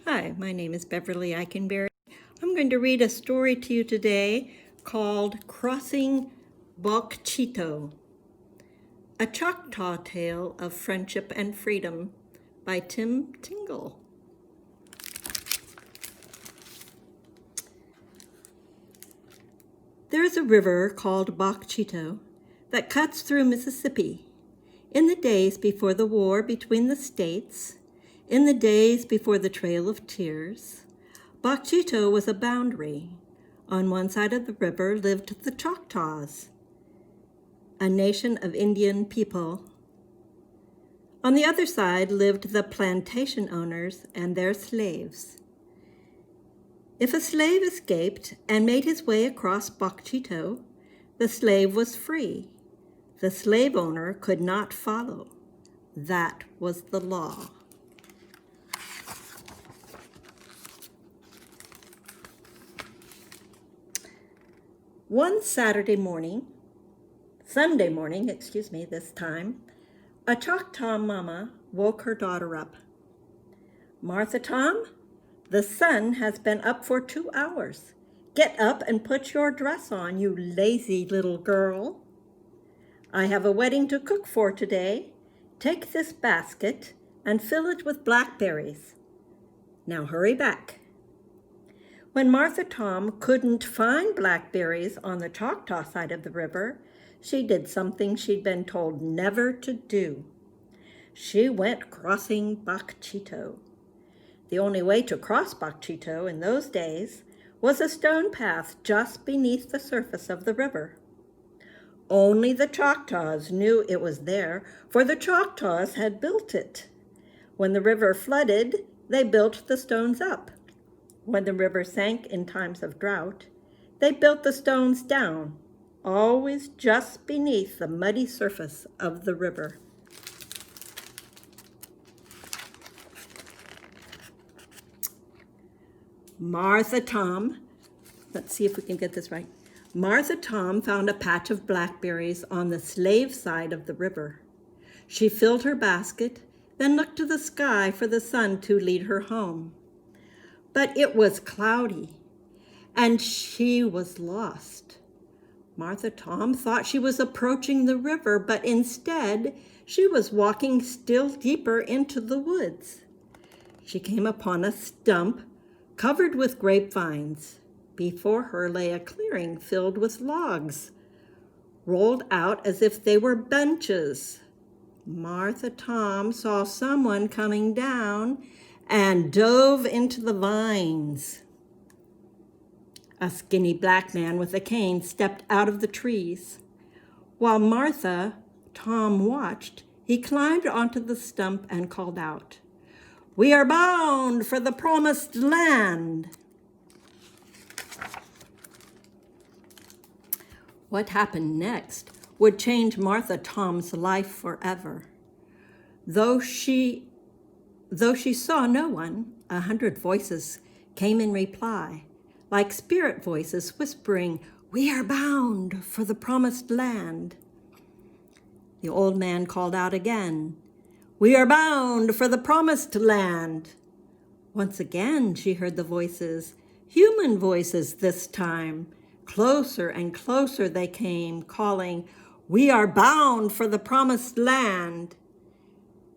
Hi, my name is Beverley Eikenberry. I'm going to read a story to you today called Crossing Bok Chitto, a Choctaw Tale of Friendship and Freedom by Tim Tingle. There is a river called Bok Chitto that cuts through Mississippi. In the days before the war between the states, in the days before the Trail of Tears, Bok Chitto was a boundary. On one side of the river lived the Choctaws, a nation of Indian people. On the other side lived the plantation owners and their slaves. If a slave escaped and made his way across Bok Chitto, the slave was free. The slave owner could not follow. That was the law. One Sunday morning, this time, a Choctaw mama woke her daughter up. "Martha Tom, the sun has been up for 2 hours. Get up and put your dress on, you lazy little girl. I have a wedding to cook for today. Take this basket and fill it with blackberries. Now hurry back." When Martha Tom couldn't find blackberries on the Choctaw side of the river, she did something she'd been told never to do. She went crossing Bok Chitto. The only way to cross Bok Chitto in those days was a stone path just beneath the surface of the river. Only the Choctaws knew it was there, for the Choctaws had built it. When the river flooded, they built the stones up. When the river sank in times of drought, they built the stones down, always just beneath the muddy surface of the river. Martha Tom found a patch of blackberries on the slave side of the river. She filled her basket, then looked to the sky for the sun to lead her home. But it was cloudy, and she was lost. Martha Tom thought she was approaching the river, but instead she was walking still deeper into the woods. She came upon a stump covered with grapevines. Before her lay a clearing filled with logs, rolled out as if they were benches. Martha Tom saw someone coming down and dove into the vines. A skinny black man with a cane stepped out of the trees. While Martha Tom watched, he climbed onto the stump and called out, "We are bound for the promised land." What happened next would change Martha Tom's life forever. Though she saw no one, 100 voices came in reply, like spirit voices whispering, "We are bound for the promised land." The old man called out again, "We are bound for the promised land." Once again she heard the voices, human voices this time. Closer and closer they came, calling, "We are bound for the promised land."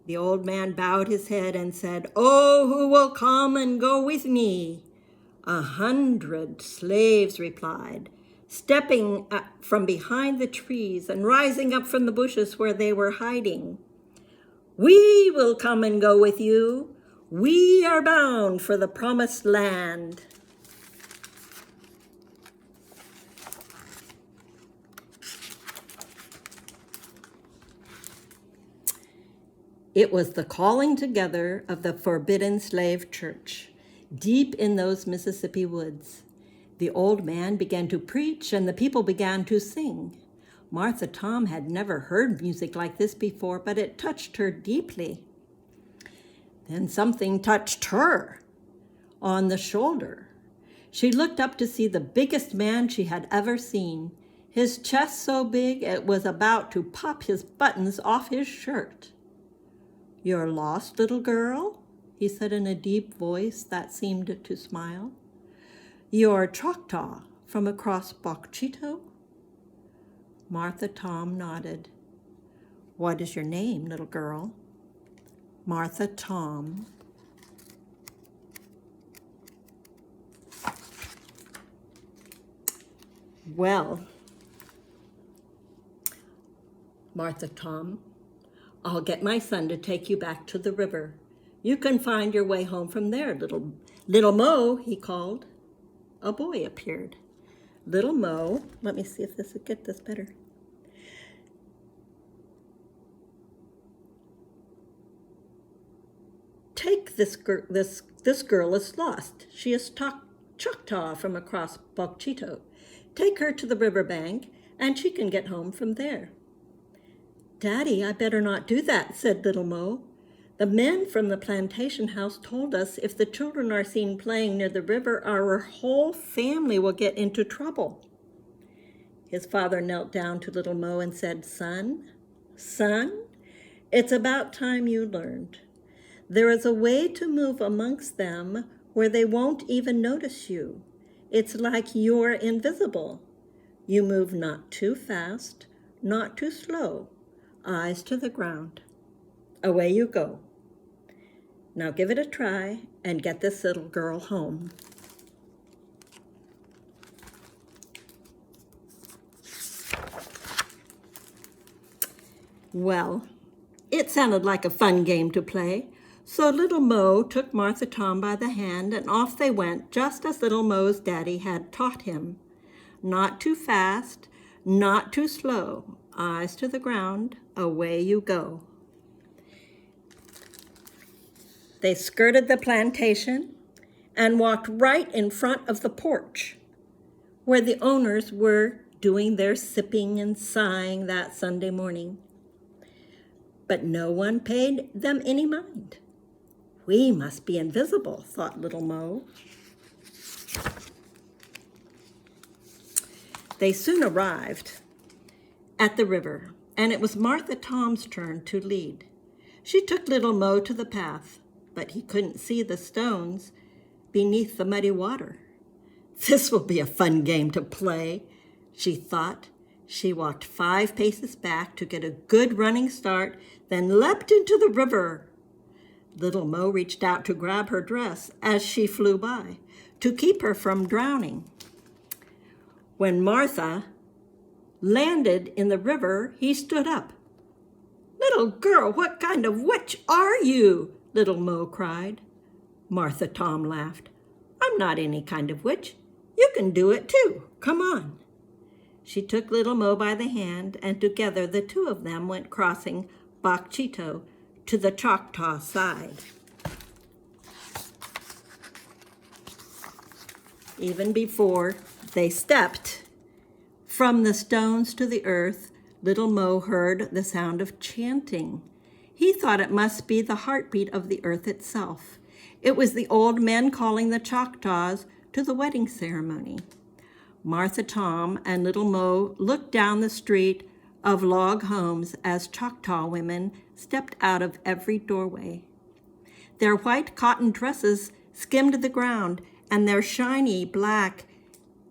The old man bowed his head and said, "Oh, who will come and go with me?" 100 slaves replied, stepping up from behind the trees and rising up from the bushes where they were hiding. "We will come and go with you. We are bound for the promised land." It was the calling together of the forbidden slave church, deep in those Mississippi woods. The old man began to preach and the people began to sing. Martha Tom had never heard music like this before, but it touched her deeply. Then something touched her on the shoulder. She looked up to see the biggest man she had ever seen, his chest so big it was about to pop his buttons off his shirt. "You're lost, little girl?" he said in a deep voice that seemed to smile. You're Choctaw from across Bok Chitto? Martha Tom nodded. What is your name, little girl? Martha Tom. Well, Martha Tom, I'll get my son to take you back to the river. You can find your way home from there, little Mo, he called. A boy appeared. Little Mo, let me see if this will get this better. Take this girl is lost. She is Choctaw from across Bok Chitto. Take her to the riverbank, and she can get home from there. Daddy, I better not do that, said little Mo. The men from the plantation house told us if the children are seen playing near the river, our whole family will get into trouble. His father knelt down to little Mo and said, Son, it's about time you learned. There is a way to move amongst them where they won't even notice you. It's like you're invisible. You move not too fast, not too slow, eyes to the ground. Away you go. Now give it a try and get this little girl home. Well, it sounded like a fun game to play. So little Mo took Martha Tom by the hand, and off they went, just as little Mo's daddy had taught him. Not too fast, not too slow, eyes to the ground, away you go. They skirted the plantation and walked right in front of the porch, where the owners were doing their sipping and sighing that Sunday morning. But no one paid them any mind. We must be invisible, thought little Mo. They soon arrived at the river, and it was Martha Tom's turn to lead. She took little Mo to the path, but he couldn't see the stones beneath the muddy water. This will be a fun game to play, she thought. She walked 5 paces back to get a good running start, then leapt into the river. Little Mo reached out to grab her dress as she flew by, to keep her from drowning. When Martha landed in the river, he stood up. Little girl, what kind of witch are you? Little Mo cried. Martha Tom laughed. I'm not any kind of witch. You can do it too. Come on. She took little Mo by the hand, and together the two of them went crossing Bok Chitto to the Choctaw side. Even before they stepped from the stones to the earth, little Mo heard the sound of chanting. He thought it must be the heartbeat of the earth itself. It was the old men calling the Choctaws to the wedding ceremony. Martha Tom and little Mo looked down the street of log homes as Choctaw women stepped out of every doorway. Their white cotton dresses skimmed the ground, and their shiny black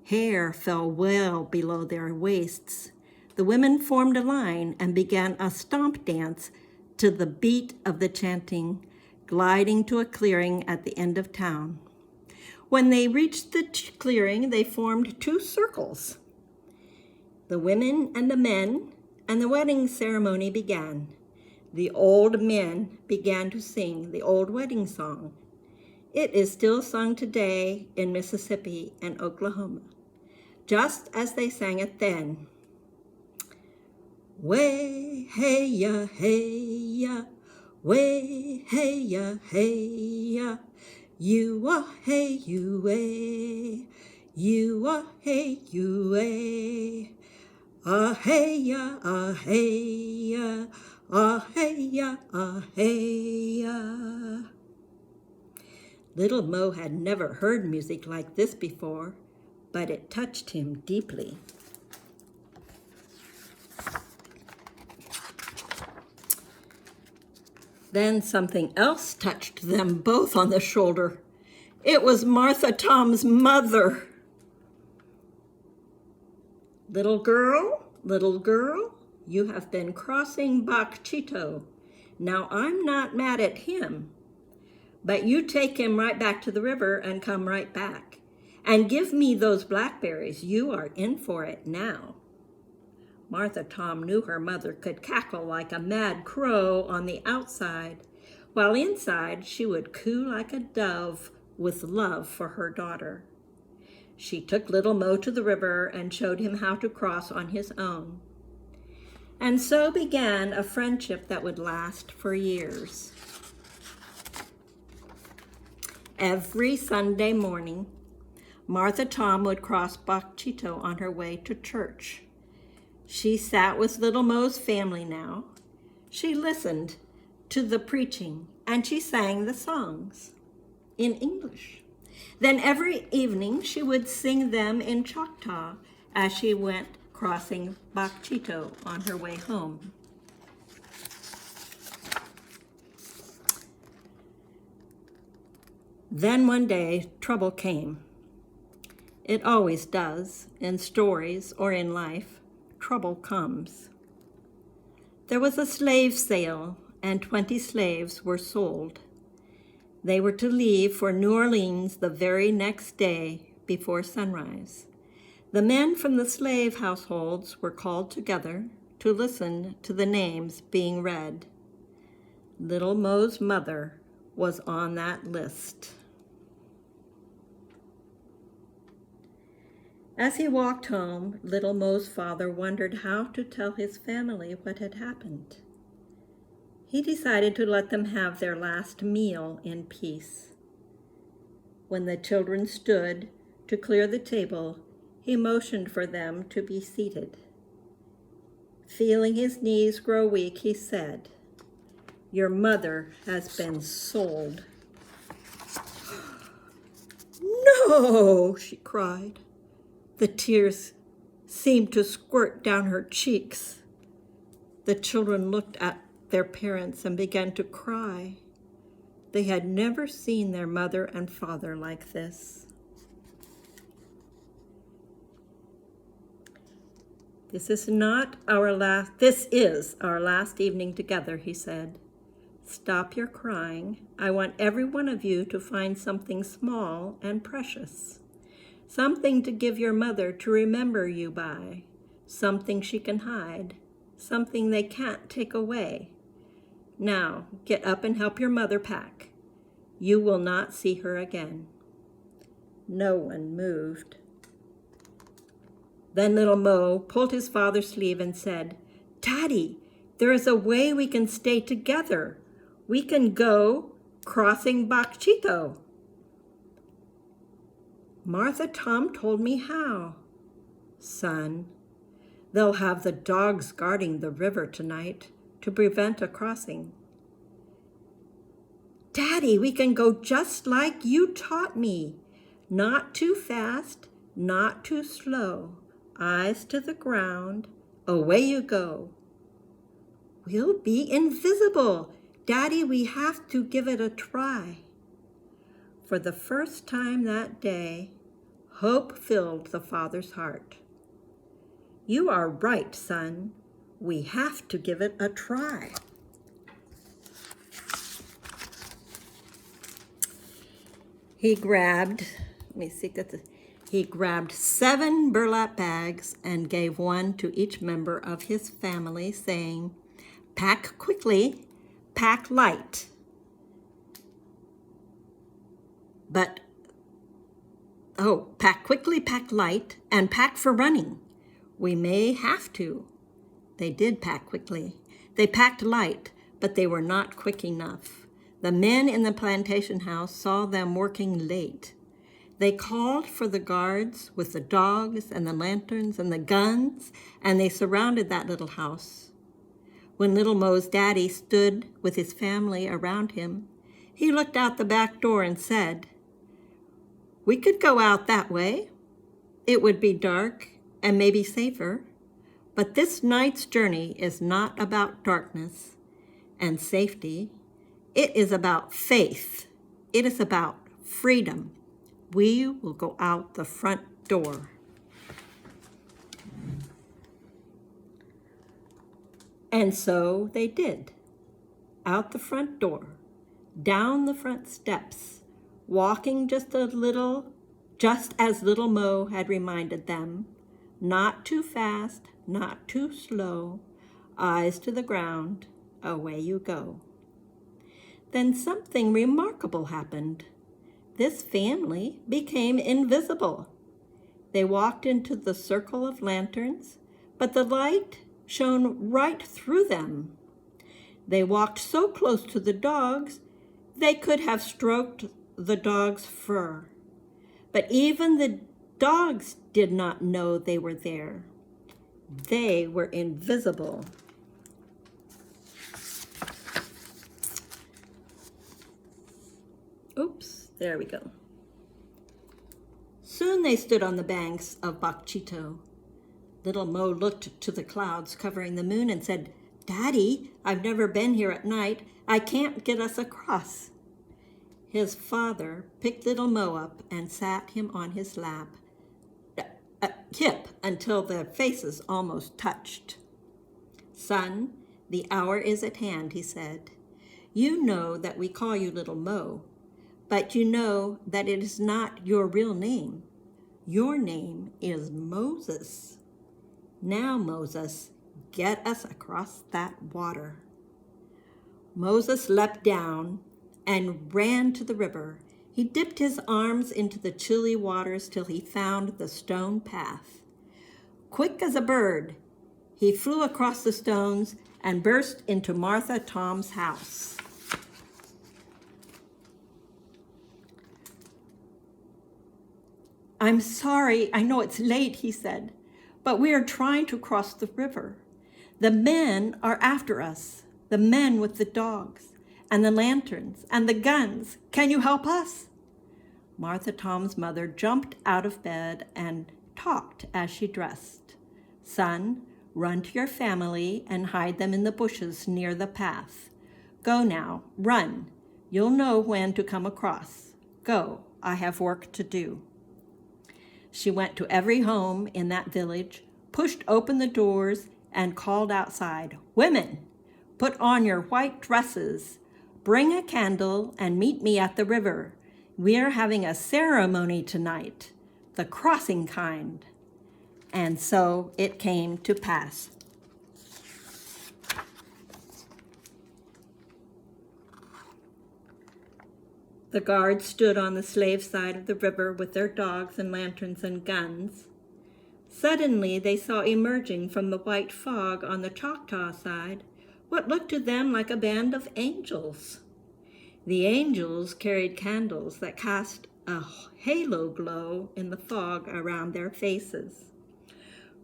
hair fell well below their waists. The women formed a line and began a stomp dance to the beat of the chanting, gliding to a clearing at the end of town. When they reached the clearing, they formed 2 circles. The women and the men, and the wedding ceremony began. The old men began to sing the old wedding song. It is still sung today in Mississippi and Oklahoma, just as they sang it then. Way, hey ya, way, hey ya, you are hey you way, you are hey you way. Ah hey ya, ah hey ya, ah hey ya, ah hey ya. Little Mo had never heard music like this before, but it touched him deeply. Then something else touched them both on the shoulder. It was Martha Tom's mother. Little girl, you have been crossing Bok Chitto. Now I'm not mad at him, but you take him right back to the river and come right back. And give me those blackberries. You are in for it now. Martha Tom knew her mother could cackle like a mad crow on the outside, while inside she would coo like a dove with love for her daughter. She took little Mo to the river and showed him how to cross on his own. And so began a friendship that would last for years. Every Sunday morning, Martha Tom would cross Bok Chitto on her way to church. She sat with little Mo's family now. She listened to the preaching and she sang the songs in English. Then every evening she would sing them in Choctaw as she went crossing Bok Chitto on her way home. Then one day, trouble came. It always does, in stories or in life, trouble comes. There was a slave sale, and 20 slaves were sold. They were to leave for New Orleans the very next day before sunrise. The men from the slave households were called together to listen to the names being read. Little Mo's mother was on that list. As he walked home, little Mo's father wondered how to tell his family what had happened. He decided to let them have their last meal in peace. When the children stood to clear the table, he motioned for them to be seated. Feeling his knees grow weak, he said, "Your mother has been sold." "No!" she cried. The tears seemed to squirt down her cheeks. The children looked at their parents and began to cry. They had never seen their mother and father like this. This is our last evening together," he said. "Stop your crying. I want every one of you to find something small and precious. Something to give your mother to remember you by, something she can hide, something they can't take away. Now, get up and help your mother pack. You will not see her again." No one moved. Then little Mo pulled his father's sleeve and said, "Daddy, there is a way we can stay together. We can go crossing Bok Chitto." "Martha Tom told me how." "Son, they'll have the dogs guarding the river tonight to prevent a crossing." "Daddy, we can go just like you taught me. Not too fast, not too slow. Eyes to the ground. Away you go." "We'll be invisible. Daddy, we have to give it a try." For the first time that day, hope filled the father's heart. "You are right, son. We have to give it a try." He grabbed 7 burlap bags and gave one to each member of his family, saying, "Pack quickly, pack light. Pack quickly, pack light, and pack for running. We may have to." They did pack quickly. They packed light, but they were not quick enough. The men in the plantation house saw them working late. They called for the guards with the dogs and the lanterns and the guns, and they surrounded that little house. When little Mo's daddy stood with his family around him, he looked out the back door and said, "We could go out that way. It would be dark and maybe safer, but this night's journey is not about darkness and safety. It is about faith. It is about freedom. We will go out the front door. And so they did. Out the front door, down the front steps, walking just as little Mo had reminded them, not too fast, not too slow, eyes to the ground, away you go. Then something remarkable happened. This family became invisible. They walked into the circle of lanterns, but the light shone right through them. They walked so close to the dogs, they could have stroked the dog's fur. But even the dogs did not know they were there. They were invisible. Oops, there we go. Soon they stood on the banks of Bok Chitto. Little Mo looked to the clouds covering the moon and said, "Daddy, I've never been here at night. I can't get us across." His father picked little Mo up and sat him on his hip until their faces almost touched. "Son, the hour is at hand," he said. "You know that we call you Little Mo, but you know that it is not your real name. Your name is Moses. Now, Moses, get us across that water." Moses leapt down and ran to the river. He dipped his arms into the chilly waters till he found the stone path. Quick as a bird, he flew across the stones and burst into Martha Tom's house. "I'm sorry, I know it's late," he said, "but we are trying to cross the river. The men are after us, the men with the dogs, and the lanterns, and the guns. Can you help us?" Martha Tom's mother jumped out of bed and talked as she dressed. "Son, run to your family and hide them in the bushes near the path. Go now, run. You'll know when to come across. Go, I have work to do." She went to every home in that village, pushed open the doors, and called outside, "Women, put on your white dresses. Bring a candle and meet me at the river. We are having a ceremony tonight, the crossing kind." And so it came to pass. The guards stood on the slave side of the river with their dogs and lanterns and guns. Suddenly they saw emerging from the white fog on the Choctaw side what looked to them like a band of angels. The angels carried candles that cast a halo glow in the fog around their faces.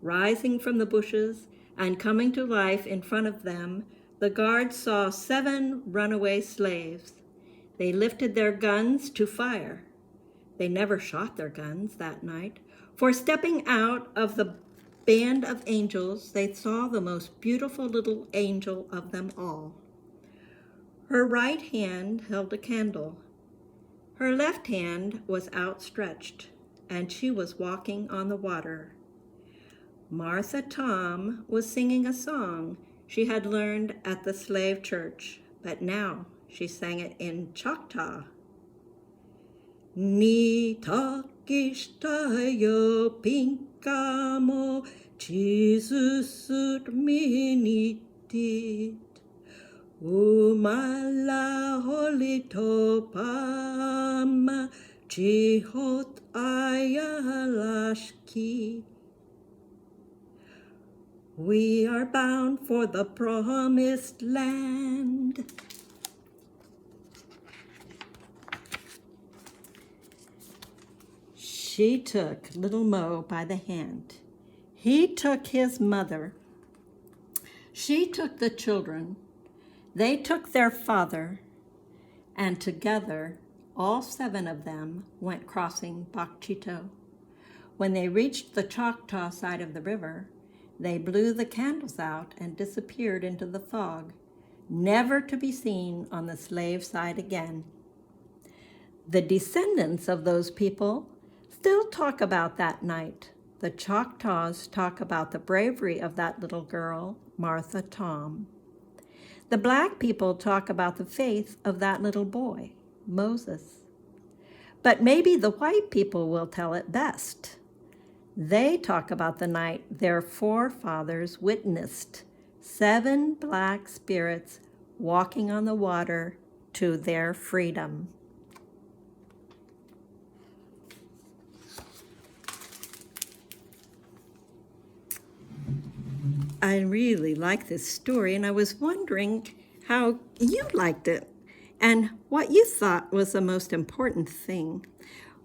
Rising from the bushes and coming to life in front of them, the guards saw 7 runaway slaves. They lifted their guns to fire. They never shot their guns that night, for stepping out of the band of angels, they saw the most beautiful little angel of them all. Her right hand held a candle. Her left hand was outstretched, and she was walking on the water. Martha Tom was singing a song she had learned at the slave church, but now she sang it in Choctaw. "Ni takishtayo pinkamo Jesusut minitit Umala holito pama Jihot ayalashki." We are bound for the promised land. She took little Mo by the hand. He took his mother. She took the children. They took their father. And together, all 7 of them went crossing Bok Chitto. When they reached the Choctaw side of the river, they blew the candles out and disappeared into the fog. never to be seen on the slave side again. The descendants of those people still talk about that night. The Choctaws talk about the bravery of that little girl, Martha Tom. The Black people talk about the faith of that little boy, Moses. But maybe the white people will tell it best. They talk about the night their forefathers witnessed 7 black spirits walking on the water to their freedom. I really like this story, and I was wondering how you liked it and what you thought was the most important thing.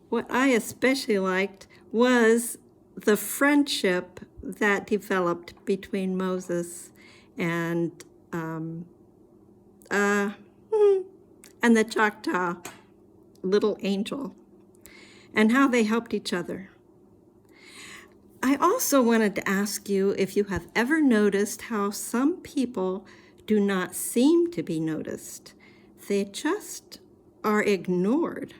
What I especially liked was the friendship that developed between Moses and the Choctaw little angel, and how they helped each other. I also wanted to ask you if you have ever noticed how some people do not seem to be noticed. They just are ignored.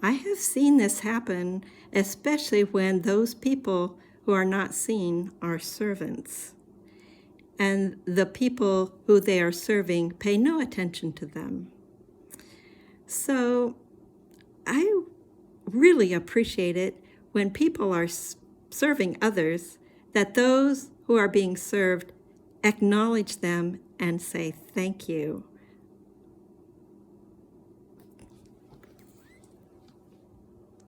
I have seen this happen, especially when those people who are not seen are servants, and the people who they are serving pay no attention to them. So I really appreciate it when people are serving others, that those who are being served acknowledge them and say thank you.